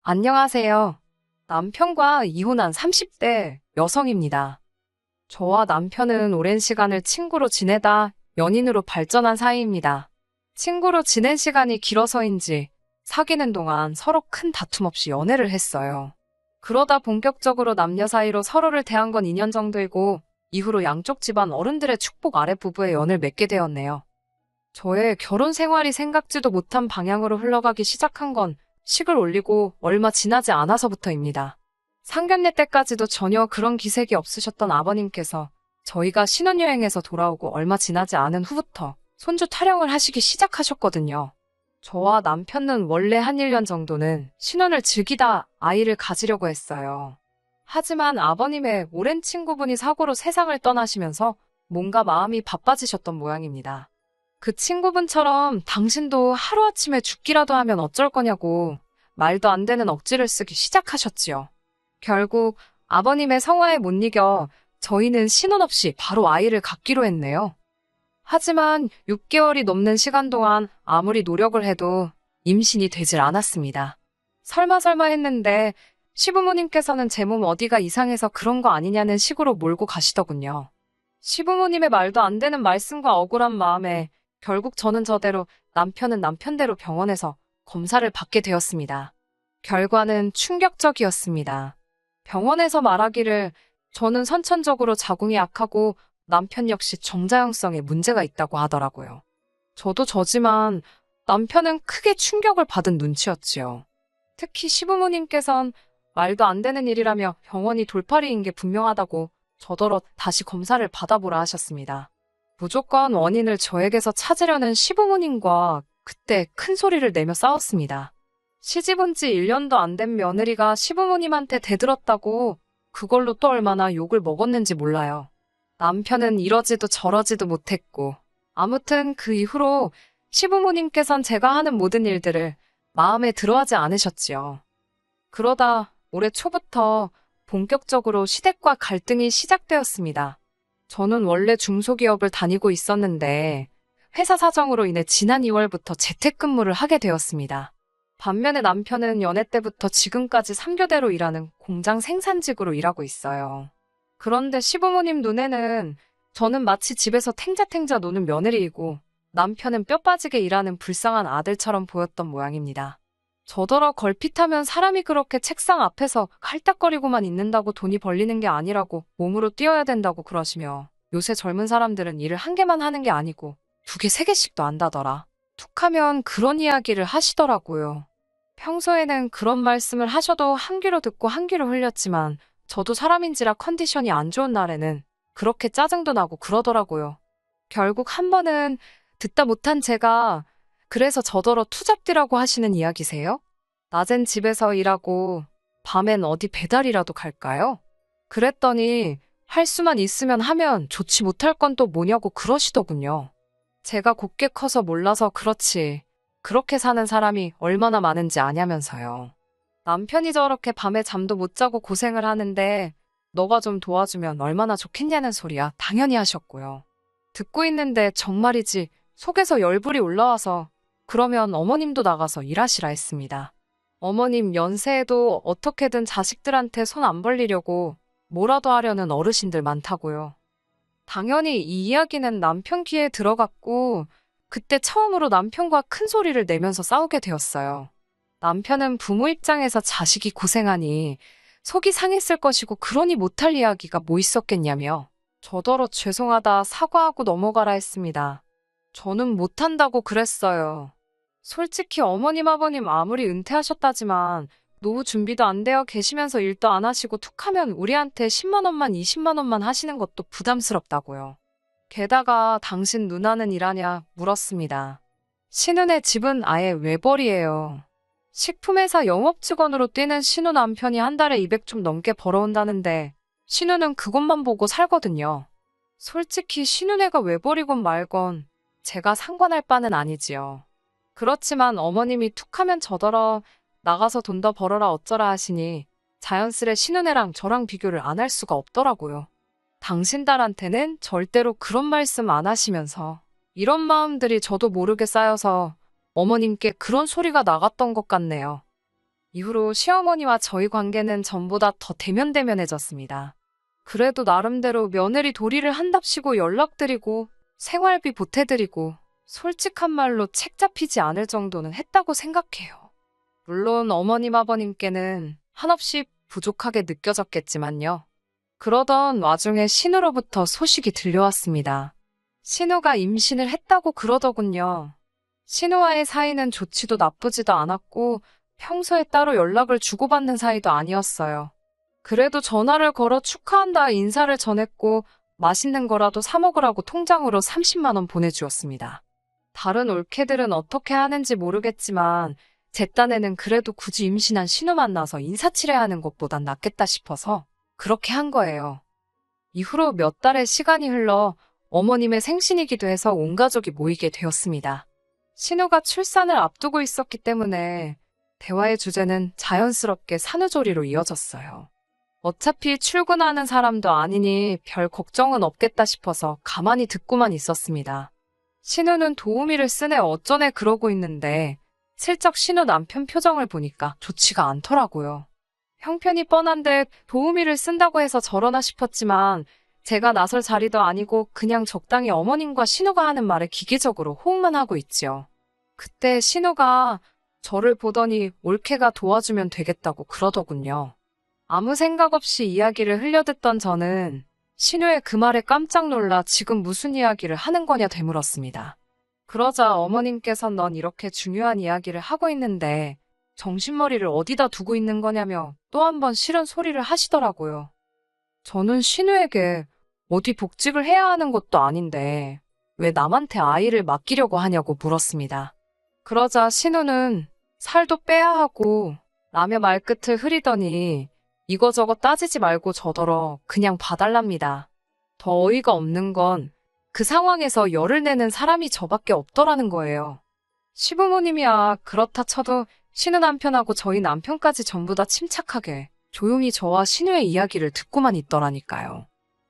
안녕하세요. 남편과 이혼한 30대 여성입니다. 저와 남편은 오랜 시간을 친구로 지내다 연인으로 발전한 사이입니다. 친구로 지낸 시간이 길어서인지 사귀는 동안 서로 큰 다툼 없이 연애를 했어요. 그러다 본격적으로 남녀 사이로 서로를 대한 건 2년 정도이고 이후로 양쪽 집안 어른들의 축복 아래 부부의 연을 맺게 되었네요. 저의 결혼 생활이 생각지도 못한 방향으로 흘러가기 시작한 건 식을 올리고 얼마 지나지 않아서부터입니다. 상견례 때까지도 전혀 그런 기색이 없으셨던 아버님께서 저희가 신혼여행에서 돌아오고 얼마 지나지 않은 후부터 손주 타령을 하시기 시작하셨거든요. 저와 남편은 원래 한 1년 정도는 신혼을 즐기다 아이를 가지려고 했어요. 하지만 아버님의 오랜 친구분이 사고로 세상을 떠나시면서 뭔가 마음이 바빠지셨던 모양입니다. 그 친구분처럼 당신도 하루아침에 죽기라도 하면 어쩔 거냐고 말도 안 되는 억지를 쓰기 시작하셨지요. 결국 아버님의 성화에 못 이겨 저희는 신혼 없이 바로 아이를 갖기로 했네요. 하지만 6개월이 넘는 시간 동안 아무리 노력을 해도 임신이 되질 않았습니다. 설마 했는데 시부모님께서는 제 몸 어디가 이상해서 그런 거 아니냐는 식으로 몰고 가시더군요. 시부모님의 말도 안 되는 말씀과 억울한 마음에 결국 저는 저대로 남편은 남편대로 병원에서 검사를 받게 되었습니다. 결과는 충격적이었습니다. 병원에서 말하기를 저는 선천적으로 자궁이 약하고 남편 역시 정자형성에 문제가 있다고 하더라고요. 저도 저지만 남편은 크게 충격을 받은 눈치였지요. 특히 시부모님께선 말도 안 되는 일이라며 병원이 돌팔이인 게 분명하다고 저더러 다시 검사를 받아보라 하셨습니다. 무조건 원인을 저에게서 찾으려는 시부모님과 그때 큰 소리를 내며 싸웠습니다. 시집 온 지 1년도 안 된 며느리가 시부모님한테 대들었다고 그걸로 또 얼마나 욕을 먹었는지 몰라요. 남편은 이러지도 저러지도 못했고 아무튼 그 이후로 시부모님께선 제가 하는 모든 일들을 마음에 들어하지 않으셨지요. 그러다 올해 초부터 본격적으로 시댁과 갈등이 시작되었습니다. 저는 원래 중소기업을 다니고 있었는데 회사 사정으로 인해 지난 2월부터 재택근무를 하게 되었습니다. 반면에 남편은 연애 때부터 지금까지 3교대로 일하는 공장 생산직으로 일하고 있어요. 그런데 시부모님 눈에는 저는 마치 집에서 탱자탱자 노는 며느리이고 남편은 뼈 빠지게 일하는 불쌍한 아들처럼 보였던 모양입니다. 저더러 걸핏하면 사람이 그렇게 책상 앞에서 칼딱거리고만 있는다고 돈이 벌리는 게 아니라고 몸으로 뛰어야 된다고 그러시며 요새 젊은 사람들은 일을 한 개만 하는 게 아니고 2개, 3개씩도 한다더라. 툭하면 그런 이야기를 하시더라고요. 평소에는 그런 말씀을 하셔도 한 귀로 듣고 한 귀로 흘렸지만 저도 사람인지라 컨디션이 안 좋은 날에는 그렇게 짜증도 나고 그러더라고요. 결국 한 번은 듣다 못한 제가 그래서 저더러 투잡디라고 하시는 이야기세요? 낮엔 집에서 일하고 밤엔 어디 배달이라도 갈까요? 그랬더니 할 수만 있으면 하면 좋지 못할 건 또 뭐냐고 그러시더군요. 제가 곱게 커서 몰라서 그렇지 그렇게 사는 사람이 얼마나 많은지 아냐면서요. 남편이 저렇게 밤에 잠도 못 자고 고생을 하는데 너가 좀 도와주면 얼마나 좋겠냐는 소리야 당연히 하셨고요. 듣고 있는데 정말이지 속에서 열불이 올라와서 그러면 어머님도 나가서 일하시라 했습니다. 어머님 연세에도 어떻게든 자식들한테 손 안 벌리려고 뭐라도 하려는 어르신들 많다고요. 당연히 이 이야기는 남편 귀에 들어갔고 그때 처음으로 남편과 큰 소리를 내면서 싸우게 되었어요. 남편은 부모 입장에서 자식이 고생하니 속이 상했을 것이고 그러니 못할 이야기가 뭐 있었겠냐며 저더러 죄송하다 사과하고 넘어가라 했습니다. 저는 못한다고 그랬어요. 솔직히 어머님 아버님 아무리 은퇴하셨다지만 노후 준비도 안 되어 계시면서 일도 안 하시고 툭하면 우리한테 10만 원만 20만 원만 하시는 것도 부담스럽다고요. 게다가 당신 누나는 일하냐 물었습니다. 신혼의 집은 아예 외벌이에요. 식품회사 영업직원으로 뛰는 신우 남편이 한 달에 200 좀 넘게 벌어온다는데 신우는 그것만 보고 살거든요. 솔직히 신우네가 외벌이건 말건 제가 상관할 바는 아니지요. 그렇지만 어머님이 툭하면 저더러 나가서 돈 더 벌어라 어쩌라 하시니 자연스레 신우네랑 저랑 비교를 안 할 수가 없더라고요. 당신 딸한테는 절대로 그런 말씀 안 하시면서 이런 마음들이 저도 모르게 쌓여서 어머님께 그런 소리가 나갔던 것 같네요. 이후로 시어머니와 저희 관계는 전보다 더 대면대면해졌습니다. 그래도 나름대로 며느리 도리를 한답시고 연락드리고 생활비 보태드리고 솔직한 말로 책 잡히지 않을 정도는 했다고 생각해요. 물론 어머님 아버님께는 한없이 부족하게 느껴졌겠지만요. 그러던 와중에 신우로부터 소식이 들려왔습니다. 신우가 임신을 했다고 그러더군요. 신우와의 사이는 좋지도 나쁘지도 않았고 평소에 따로 연락을 주고받는 사이도 아니었어요. 그래도 전화를 걸어 축하한다 인사를 전했고 맛있는 거라도 사 먹으라고 통장으로 30만 원 보내주었습니다. 다른 올케들은 어떻게 하는지 모르겠지만 제 딴에는 그래도 굳이 임신한 신우 만나서 인사치레하는 것보단 낫겠다 싶어서 그렇게 한 거예요. 이후로 몇 달의 시간이 흘러 어머님의 생신이기도 해서 온 가족이 모이게 되었습니다. 신우가 출산을 앞두고 있었기 때문에 대화의 주제는 자연스럽게 산후조리로 이어졌어요. 어차피 출근하는 사람도 아니니 별 걱정은 없겠다 싶어서 가만히 듣고만 있었습니다. 신우는 도우미를 쓰네 어쩌네 그러고 있는데 슬쩍 신우 남편 표정을 보니까 좋지가 않더라고요. 형편이 뻔한데 도우미를 쓴다고 해서 저러나 싶었지만 제가 나설 자리도 아니고 그냥 적당히 어머님과 신우가 하는 말에 기계적으로 호응만 하고 있지요. 그때 신우가 저를 보더니 올케가 도와주면 되겠다고 그러더군요. 아무 생각 없이 이야기를 흘려듣던 저는 신우의 그 말에 깜짝 놀라 지금 무슨 이야기를 하는 거냐 되물었습니다. 그러자 어머님께선 넌 이렇게 중요한 이야기를 하고 있는데 정신머리를 어디다 두고 있는 거냐며 또 한 번 싫은 소리를 하시더라고요. 저는 신우에게 어디 복직을 해야 하는 것도 아닌데 왜 남한테 아이를 맡기려고 하냐고 물었습니다. 그러자 신우는 살도 빼야 하고 라며 말끝을 흐리더니 이거저거 따지지 말고 저더러 그냥 봐달랍니다. 더 어이가 없는 건 그 상황에서 열을 내는 사람이 저밖에 없더라는 거예요. 시부모님이야 그렇다 쳐도 신우 남편하고 저희 남편까지 전부 다 침착하게 조용히 저와 신우의 이야기를 듣고만 있더라니까요.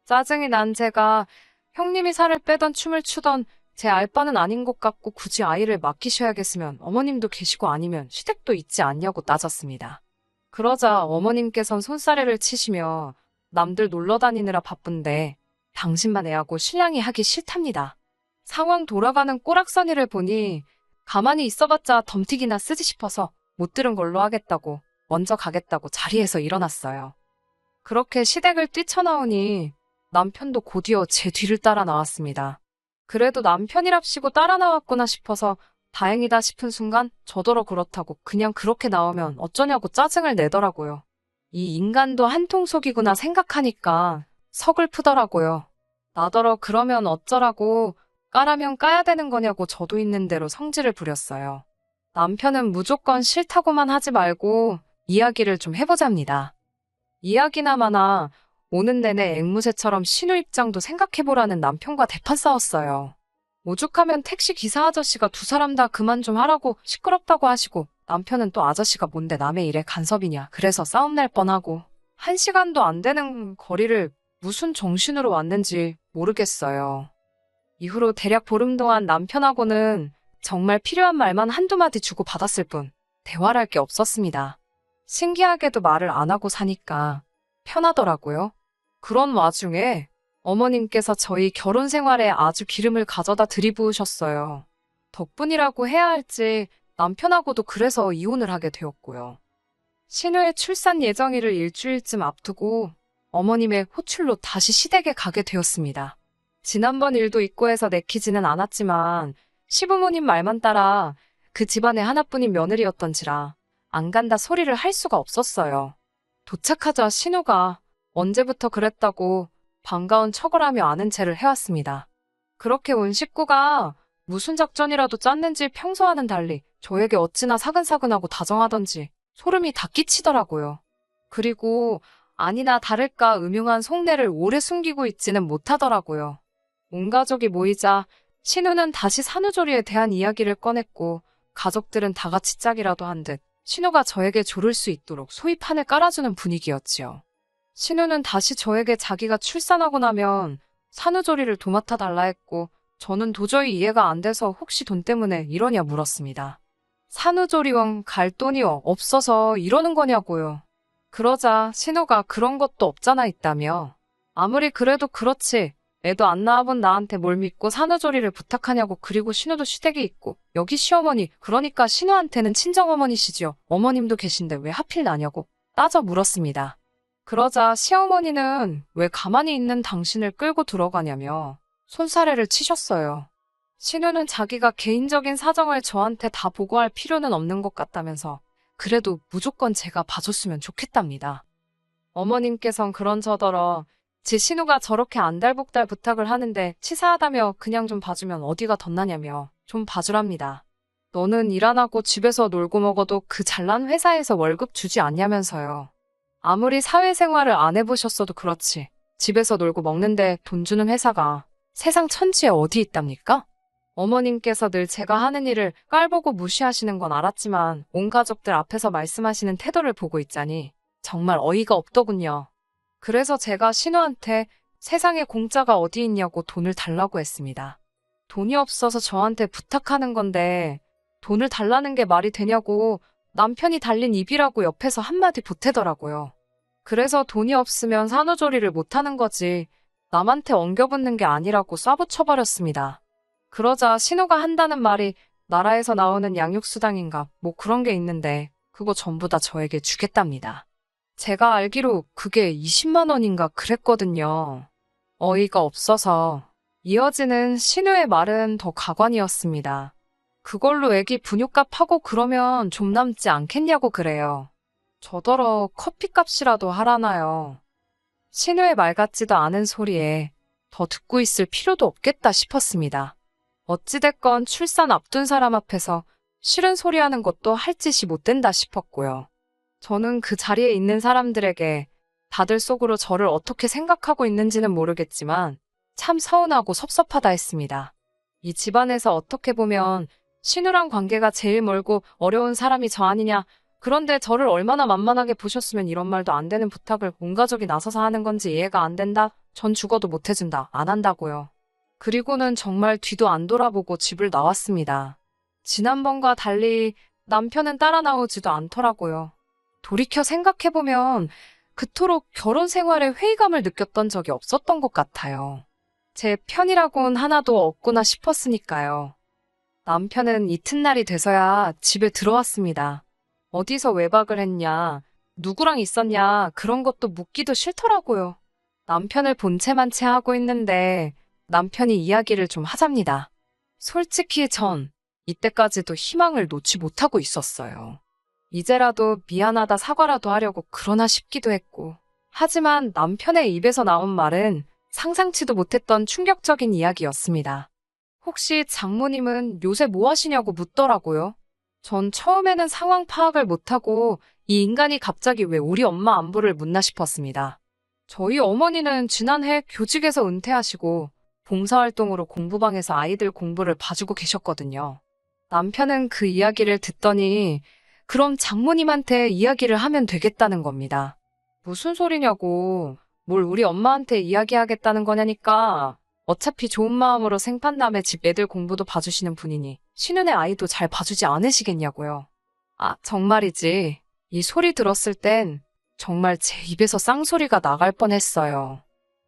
짜증이 난 제가 형님이 살을 빼던 춤을 추던 제 알바는 아닌 것 같고 굳이 아이를 맡기셔야겠으면 어머님도 계시고 아니면 시댁도 있지 않냐고 따졌습니다. 그러자 어머님께선 손사래를 치시며 남들 놀러 다니느라 바쁜데 당신만 애하고 신랑이 하기 싫답니다. 상황 돌아가는 꼬락서니를 보니 가만히 있어봤자 덤튀기나 쓰지 싶어서 못 들은 걸로 하겠다고 먼저 가겠다고 자리에서 일어났어요. 그렇게 시댁을 뛰쳐나오니 남편도 곧이어 제 뒤를 따라 나왔습니다. 그래도 남편이랍시고 따라 나왔구나 싶어서 다행이다 싶은 순간 저더러 그렇다고 그냥 그렇게 나오면 어쩌냐고 짜증을 내더라고요. 이 인간도 한통속이구나 생각하니까 서글프더라고요. 나더러 그러면 어쩌라고 까라면 까야 되는 거냐고 저도 있는 대로 성질을 부렸어요. 남편은 무조건 싫다고만 하지 말고 이야기를 좀 해보잡니다. 이야기나마나 오는 내내 앵무새처럼 신우 입장도 생각해보라는 남편과 대판 싸웠어요. 오죽하면 택시 기사 아저씨가 두 사람 다 그만 좀 하라고 시끄럽다고 하시고 남편은 또 아저씨가 뭔데 남의 일에 간섭이냐 그래서 싸움 날 뻔하고 1시간도 안 되는 거리를 무슨 정신으로 왔는지 모르겠어요. 이후로 대략 보름 동안 남편하고는 정말 필요한 말만 한두 마디 주고 받았을 뿐 대화를 할 게 없었습니다. 신기하게도 말을 안 하고 사니까 편하더라고요. 그런 와중에 어머님께서 저희 결혼 생활에 아주 기름을 가져다 들이부으셨어요. 덕분이라고 해야 할지 남편하고도 그래서 이혼을 하게 되었고요. 신우의 출산 예정일을 일주일쯤 앞두고 어머님의 호출로 다시 시댁에 가게 되었습니다. 지난번 일도 있고 해서 내키지는 않았지만 시부모님 말만 따라 그 집안의 하나뿐인 며느리였던지라 안 간다 소리를 할 수가 없었어요. 도착하자 신우가 언제부터 그랬다고 반가운 척을 하며 아는 체를 해왔습니다. 그렇게 온 식구가 무슨 작전이라도 짰는지 평소와는 달리 저에게 어찌나 사근사근하고 다정하던지 소름이 다 끼치더라고요. 그리고 아니나 다를까 음흉한 속내를 오래 숨기고 있지는 못하더라고요. 온 가족이 모이자 신우는 다시 산후조리에 대한 이야기를 꺼냈고 가족들은 다 같이 짝이라도 한 듯 신우가 저에게 조를 수 있도록 소위 판을 깔아주는 분위기였지요. 신우는 다시 저에게 자기가 출산하고 나면 산후조리를 도맡아 달라 했고 저는 도저히 이해가 안 돼서 혹시 돈 때문에 이러냐 물었습니다. 산후조리원 갈 돈이 없어서 이러는 거냐고요. 그러자 신우가 그런 것도 없잖아 있다며. 아무리 그래도 그렇지. 애도 안 낳아본 나한테 뭘 믿고 산후조리를 부탁하냐고. 그리고 신우도 시댁이 있고 여기 시어머니, 그러니까 신우한테는 친정어머니시지요. 어머님도 계신데 왜 하필 나냐고 따져 물었습니다. 그러자 시어머니는 왜 가만히 있는 당신을 끌고 들어가냐며 손사래를 치셨어요. 신우는 자기가 개인적인 사정을 저한테 다 보고할 필요는 없는 것 같다면서 그래도 무조건 제가 봐줬으면 좋겠답니다. 어머님께선 그런저더러 지 신우가 저렇게 안달복달 부탁을 하는데 치사하다며 그냥 좀 봐주면 어디가 덧나냐며 좀 봐주랍니다. 너는 일 안 하고 집에서 놀고 먹어도 그 잘난 회사에서 월급 주지 않냐면서요. 아무리 사회생활을 안 해보셨어도 그렇지. 집에서 놀고 먹는데 돈 주는 회사가 세상 천지에 어디 있답니까? 어머님께서 늘 제가 하는 일을 깔보고 무시하시는 건 알았지만 온 가족들 앞에서 말씀하시는 태도를 보고 있자니 정말 어이가 없더군요. 그래서 제가 신우한테 세상에 공짜가 어디 있냐고 돈을 달라고 했습니다. 돈이 없어서 저한테 부탁하는 건데 돈을 달라는 게 말이 되냐고 남편이 달린 입이라고 옆에서 한마디 보태더라고요. 그래서 돈이 없으면 산후조리를 못하는 거지 남한테 엉겨붙는 게 아니라고 쏴붙여버렸습니다. 그러자 신우가 한다는 말이 나라에서 나오는 양육수당인가 뭐 그런 게 있는데 그거 전부 다 저에게 주겠답니다. 제가 알기로 그게 20만 원인가 그랬거든요. 어이가 없어서 이어지는 신우의 말은 더 가관이었습니다. 그걸로 애기 분유값 하고 그러면 좀 남지 않겠냐고 그래요. 저더러 커피값이라도 하라나요. 신우의 말 같지도 않은 소리에 더 듣고 있을 필요도 없겠다 싶었습니다. 어찌됐건 출산 앞둔 사람 앞에서 싫은 소리 하는 것도 할 짓이 못 된다 싶었고요. 저는 그 자리에 있는 사람들에게 다들 속으로 저를 어떻게 생각하고 있는지는 모르겠지만 참 서운하고 섭섭하다 했습니다. 이 집안에서 어떻게 보면 신우랑 관계가 제일 멀고 어려운 사람이 저 아니냐. 그런데 저를 얼마나 만만하게 보셨으면 이런 말도 안 되는 부탁을 온 가족이 나서서 하는 건지 이해가 안 된다. 전 죽어도 못 해준다. 안 한다고요. 그리고는 정말 뒤도 안 돌아보고 집을 나왔습니다. 지난번과 달리 남편은 따라 나오지도 않더라고요. 돌이켜 생각해보면 그토록 결혼 생활에 회의감을 느꼈던 적이 없었던 것 같아요. 제 편이라곤 하나도 없구나 싶었으니까요. 남편은 이튿날이 돼서야 집에 들어왔습니다. 어디서 외박을 했냐, 누구랑 있었냐 그런 것도 묻기도 싫더라고요. 남편을 본 채만 채 하고 있는데 남편이 이야기를 좀 하잡니다. 솔직히 전 이때까지도 희망을 놓지 못하고 있었어요. 이제라도 미안하다 사과라도 하려고 그러나 싶기도 했고. 하지만 남편의 입에서 나온 말은 상상치도 못했던 충격적인 이야기였습니다. 혹시 장모님은 요새 뭐 하시냐고 묻더라고요. 전 처음에는 상황 파악을 못하고 이 인간이 갑자기 왜 우리 엄마 안부를 묻나 싶었습니다. 저희 어머니는 지난해 교직에서 은퇴하시고 봉사활동으로 공부방에서 아이들 공부를 봐주고 계셨거든요. 남편은 그 이야기를 듣더니 그럼 장모님한테 이야기를 하면 되겠다는 겁니다. 무슨 소리냐고. 뭘 우리 엄마한테 이야기하겠다는 거냐니까. 어차피 좋은 마음으로 생판남의 집 애들 공부도 봐주시는 분이니 신혼의 아이도 잘 봐주지 않으시겠냐고요. 아, 정말이지. 이 소리 들었을 땐 정말 제 입에서 쌍소리가 나갈 뻔했어요.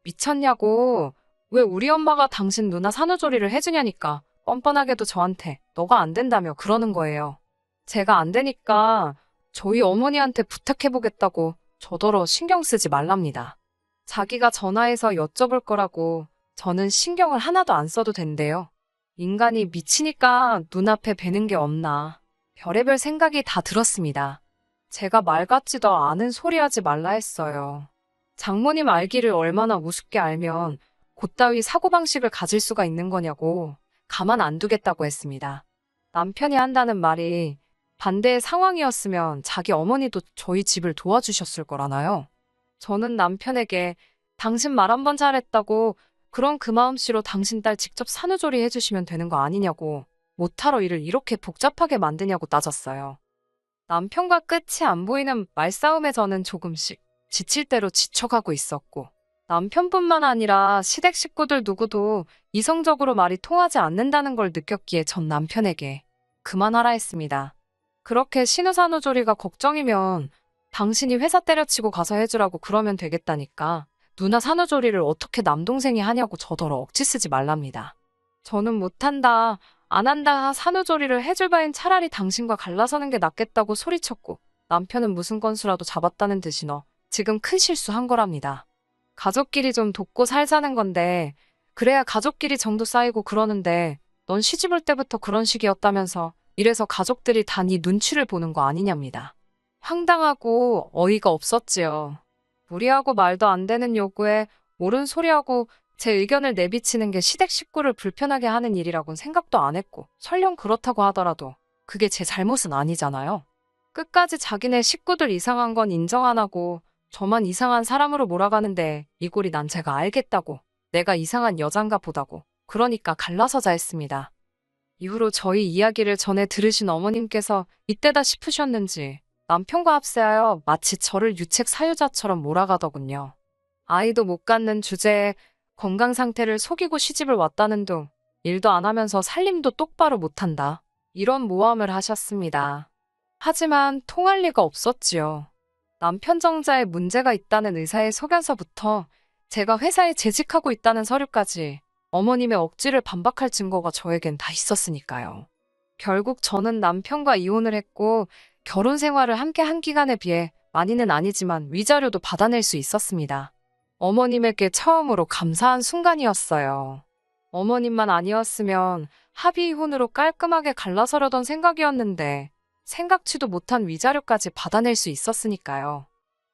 미쳤냐고. 왜 우리 엄마가 당신 누나 산후조리를 해주냐니까 뻔뻔하게도 저한테 너가 안 된다며 그러는 거예요. 제가 안 되니까 저희 어머니한테 부탁해보겠다고 저더러 신경 쓰지 말랍니다. 자기가 전화해서 여쭤볼 거라고 저는 신경을 하나도 안 써도 된대요. 인간이 미치니까 눈앞에 뵈는 게 없나. 별의별 생각이 다 들었습니다. 제가 말 같지도 않은 소리 하지 말라 했어요. 장모님 알기를 얼마나 우습게 알면 곧따위 사고방식을 가질 수가 있는 거냐고 가만 안 두겠다고 했습니다. 남편이 한다는 말이 반대의 상황이었으면 자기 어머니도 저희 집을 도와주셨을 거라나요? 저는 남편에게 당신 말 한 번 잘했다고 그럼 그 마음씨로 당신 딸 직접 산후조리 해주시면 되는 거 아니냐고 못하러 일을 이렇게 복잡하게 만드냐고 따졌어요. 남편과 끝이 안 보이는 말싸움에 저는 조금씩 지칠 대로 지쳐가고 있었고 남편뿐만 아니라 시댁 식구들 누구도 이성적으로 말이 통하지 않는다는 걸 느꼈기에 전 남편에게 그만하라 했습니다. 그렇게 신우산후조리가 걱정이면 당신이 회사 때려치고 가서 해주라고 그러면 되겠다니까. 누나 산후조리를 어떻게 남동생이 하냐고 저더러 억지 쓰지 말랍니다. 저는 못한다, 안 한다 산후조리를 해줄 바엔 차라리 당신과 갈라서는 게 낫겠다고 소리쳤고 남편은 무슨 건수라도 잡았다는 듯이 지금 큰 실수한 거랍니다. 가족끼리 좀 돕고 살자는 건데 그래야 가족끼리 정도 쌓이고 그러는데 넌 시집 올 때부터 그런 식이었다면서 이래서 가족들이 다 네 눈치를 보는 거 아니냐입니다. 황당하고 어이가 없었지요. 무리하고 말도 안 되는 요구에 옳은 소리하고 제 의견을 내비치는 게 시댁 식구를 불편하게 하는 일이라고는 생각도 안 했고 설령 그렇다고 하더라도 그게 제 잘못은 아니잖아요. 끝까지 자기네 식구들 이상한 건 인정 안 하고 저만 이상한 사람으로 몰아가는데 이 꼴이 난 제가 알겠다고 내가 이상한 여잔가 보다고 그러니까 갈라서자 했습니다. 이후로 저희 이야기를 전해 들으신 어머님께서 이때다 싶으셨는지 남편과 합세하여 마치 저를 유책 사유자처럼 몰아가더군요. 아이도 못 갖는 주제에 건강 상태를 속이고 시집을 왔다는 둥, 일도 안 하면서 살림도 똑바로 못한다. 이런 모함을 하셨습니다. 하지만 통할 리가 없었지요. 남편 정자에 문제가 있다는 의사의 소견서부터 제가 회사에 재직하고 있다는 서류까지 어머님의 억지를 반박할 증거가 저에겐 다 있었으니까요. 결국 저는 남편과 이혼을 했고 결혼 생활을 함께 한 기간에 비해 많이는 아니지만 위자료도 받아낼 수 있었습니다. 어머님에게 처음으로 감사한 순간이었어요. 어머님만 아니었으면 합의 이혼으로 깔끔하게 갈라서려던 생각이었는데 생각지도 못한 위자료까지 받아낼 수 있었으니까요.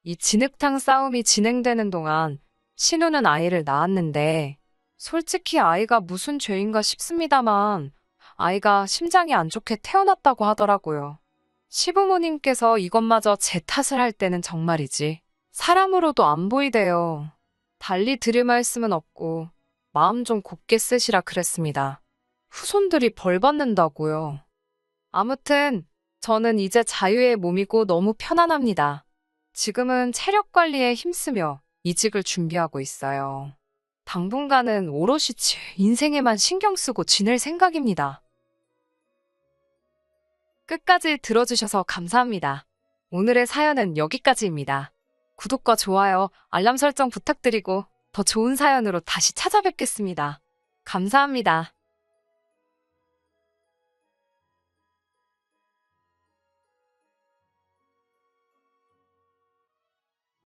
이 진흙탕 싸움이 진행되는 동안 신우는 아이를 낳았는데 솔직히 아이가 무슨 죄인가 싶습니다만 아이가 심장이 안 좋게 태어났다고 하더라고요. 시부모님께서 이것마저 제 탓을 할 때는 정말이지 사람으로도 안 보이대요. 달리 드릴 말씀은 없고 마음 좀 곱게 쓰시라 그랬습니다. 후손들이 벌 받는다고요. 아무튼 저는 이제 자유의 몸이고 너무 편안합니다. 지금은 체력 관리에 힘쓰며 이직을 준비하고 있어요. 당분간은 오롯이 제 인생에만 신경 쓰고 지낼 생각입니다. 끝까지 들어주셔서 감사합니다. 오늘의 사연은 여기까지입니다. 구독과 좋아요, 알람 설정 부탁드리고 더 좋은 사연으로 다시 찾아뵙겠습니다. 감사합니다.